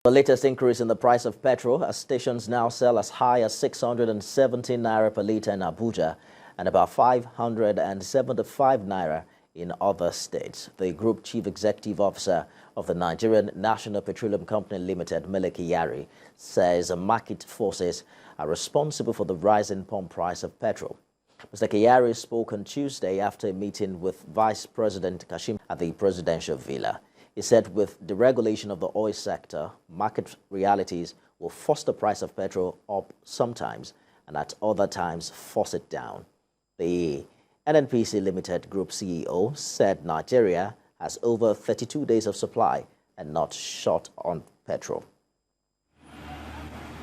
The latest increase in the price of petrol as stations now sell as high as 670 naira per litre in Abuja and about 575 naira in other states. The Group Chief Executive Officer of the Nigerian National Petroleum Company Limited, Meleki Yari, says market forces are responsible for the rise in pump price of petrol. Mr. Kyari spoke on Tuesday after a meeting with Vice President Kashim at the presidential villa. He said with the regulation of the oil sector, market realities will force the price of petrol up sometimes and at other times force it down. The NNPC Limited Group CEO said Nigeria has over 32 days of supply and not short on petrol.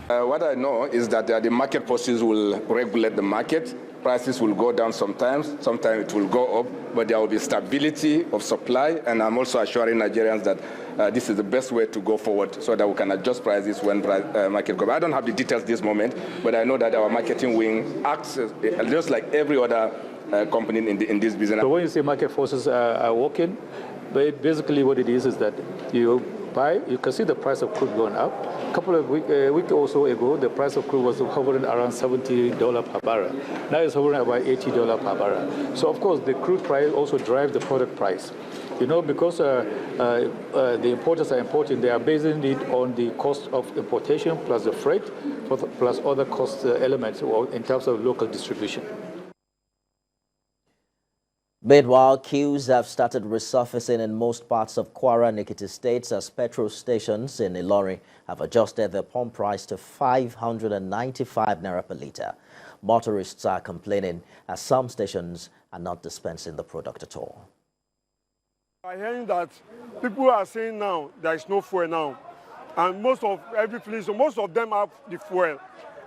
What I know is that the market forces will regulate the market. Prices will go down sometimes it will go up, but there will be stability of supply, and I'm also assuring Nigerians that this is the best way to go forward so that we can adjust prices when market goes. I don't have the details this moment, but I know that our marketing wing acts just like every other company in this business. So when you say market forces are working, basically what it is that you can see the price of crude going up. A couple of week or so ago, the price of crude was hovering around $70 per barrel. Now it's hovering about $80 per barrel. So of course, the crude price also drives the product price. You know, because the importers are importing, they are basing it on the cost of importation plus the freight, plus other cost elements in terms of local distribution. Meanwhile, queues have started resurfacing in most parts of Kwara and Ekiti states as petrol stations in Ilorin have adjusted their pump price to 595 naira per litre. Motorists are complaining as some stations are not dispensing the product at all. I'm hearing that people are saying now there is no fuel now, and most of them have the fuel,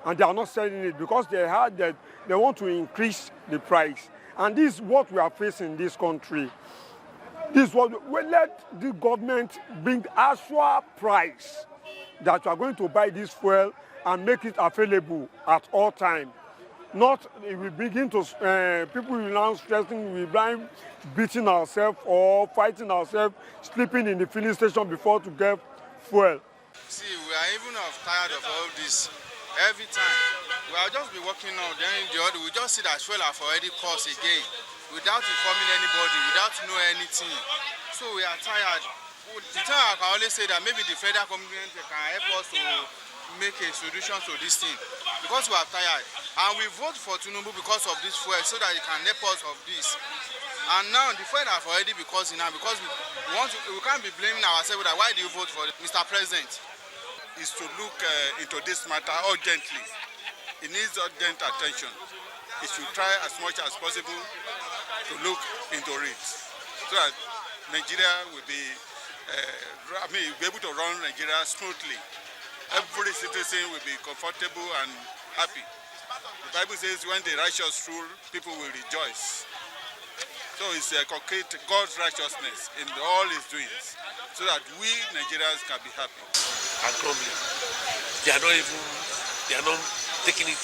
and they are not selling it because they heard that they want to increase the price. And this is what we are facing in this country. This is what we let the government bring actual price that we are going to buy this fuel and make it available at all time. Not we begin to people will now stressing, we blind beating ourselves or fighting ourselves, sleeping in the filling station before to get fuel. See, we are even tired of all this. Every time we are just be working on, then we just see that fuel have already cost again, without informing anybody, without knowing anything. So we are tired. The time I can always say that maybe the federal government can help us to make a solution to this thing, because we are tired. And we vote for Tinubu because of this fuel, so that he can help us of this. And now the fuel have already been costing now, because we can't be blaming ourselves that why do you vote for Mr. President? Is to look into this matter urgently. It needs urgent attention. It should try as much as possible to look into it, so that Nigeria will be, able to run Nigeria smoothly. Every citizen will be comfortable and happy. The Bible says when the righteous rule, people will rejoice. So it's a concrete God's righteousness in all his doings, so that we Nigerians can be happy. And crumbling. They are not taking it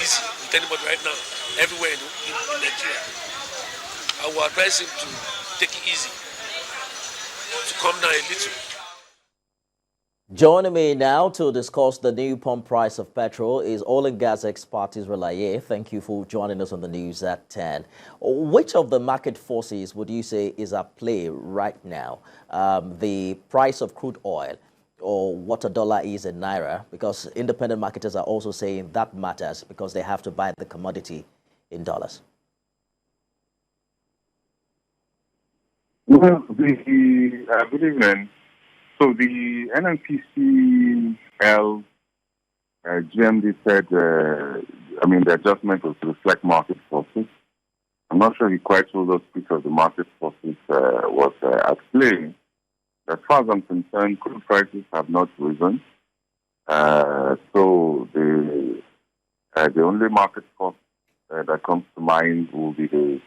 easy with anybody right now, everywhere in Nigeria. I will advise him to take it easy, to calm down a little. Joining me now to discuss the new pump price of petrol is oil and gas expert Israel Aye. Thank you for joining us on the news at 10. Which of the market forces would you say is at play right now? The price of crude oil or what a dollar is in naira? Because independent marketers are also saying that matters because they have to buy the commodity in dollars. Well, good evening. So the NNPCL GMD said, the adjustment was to reflect market forces. I'm not sure he quite told us which of the market forces was at play. As far as I'm concerned, crude prices have not risen. So the only market force that comes to mind will be the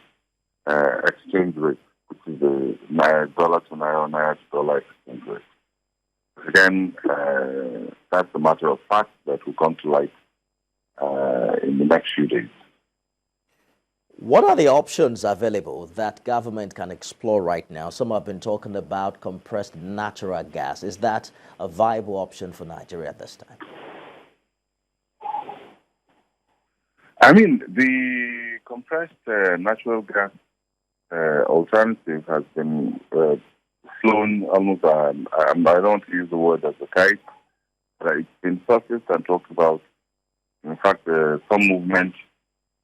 exchange rate, which is the dollar to naira to dollar exchange rate. Again, that's a matter of fact that will come to light in the next few days. What are the options available that government can explore right now? Some have been talking about compressed natural gas. Is that a viable option for Nigeria at this time? I mean, the compressed natural gas alternative has been flown almost, I don't want to use the word as a kite, but it's been surfaced and talked about. In fact, some movement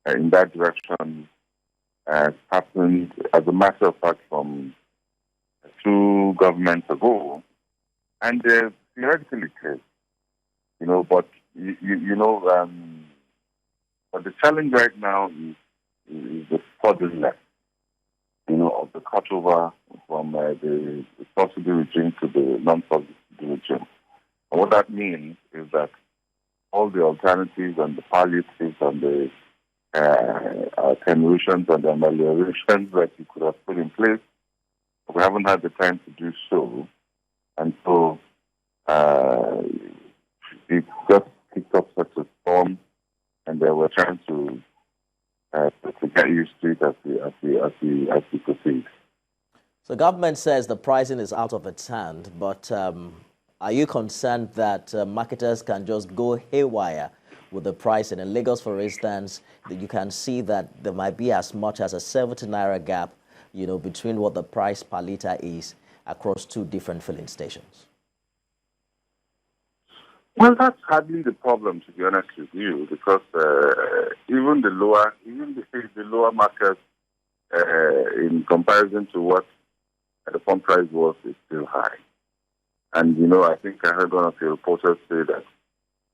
in that direction happened, as a matter of fact, from 2 governments ago. And theoretically it is, but but the challenge right now is the suddenness, of the cutover from the subsidy regime to the non-subsidy regime. And what that means is that all the alternatives and the palliatives and the attenuations and the ameliorations that you could have put in place, we haven't had the time to do so. And so it just kicked up such a storm, and they were trying to get used to it as we proceed. So government says the pricing is out of its hand, but are you concerned that marketers can just go haywire with the pricing? In Lagos, for instance, you can see that there might be as much as a 70 naira gap, between what the price per litre is across 2 different filling stations. Well, that's hardly the problem, to be honest with you, because even the lower market, in comparison to what the pump price was, is still high. And I think I heard one of your reporters say that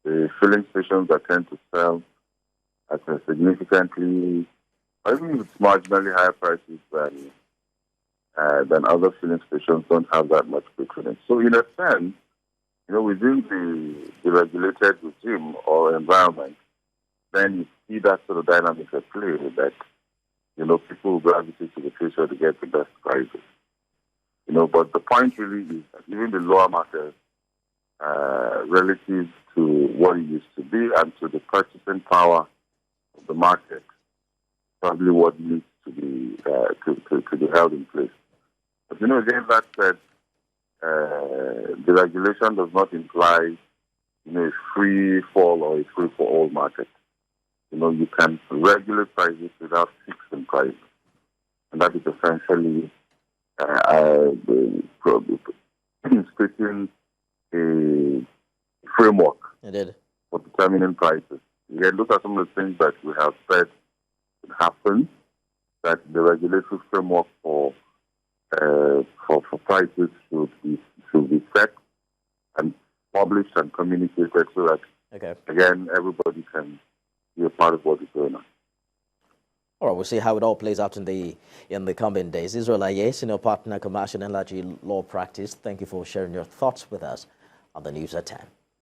the filling stations that tend to sell at a significantly, or even with marginally higher prices than other filling stations don't have that much patronage. So in a sense, within the regulated regime or environment, then you see that sort of dynamic at play that, people will gravitate to the place where they get the best prices. But the point really is that even the lower market, relative to what it used to be and to the purchasing power of the market, probably what needs to be held in place. But again, that said, the regulation does not imply, a free fall or a free for all market. You can regulate prices without fixing prices, and that is essentially creating a framework for determining prices. You look at some of the things that we have said would happen, that the regulatory framework for prices should be set and published and communicated so that, again, everybody can be a part of what is going on. All right, we'll see how it all plays out in the coming days. Israel Aye, Senior Partner, Commercial and Energy Law Practice, thank you for sharing your thoughts with us on the News at 10.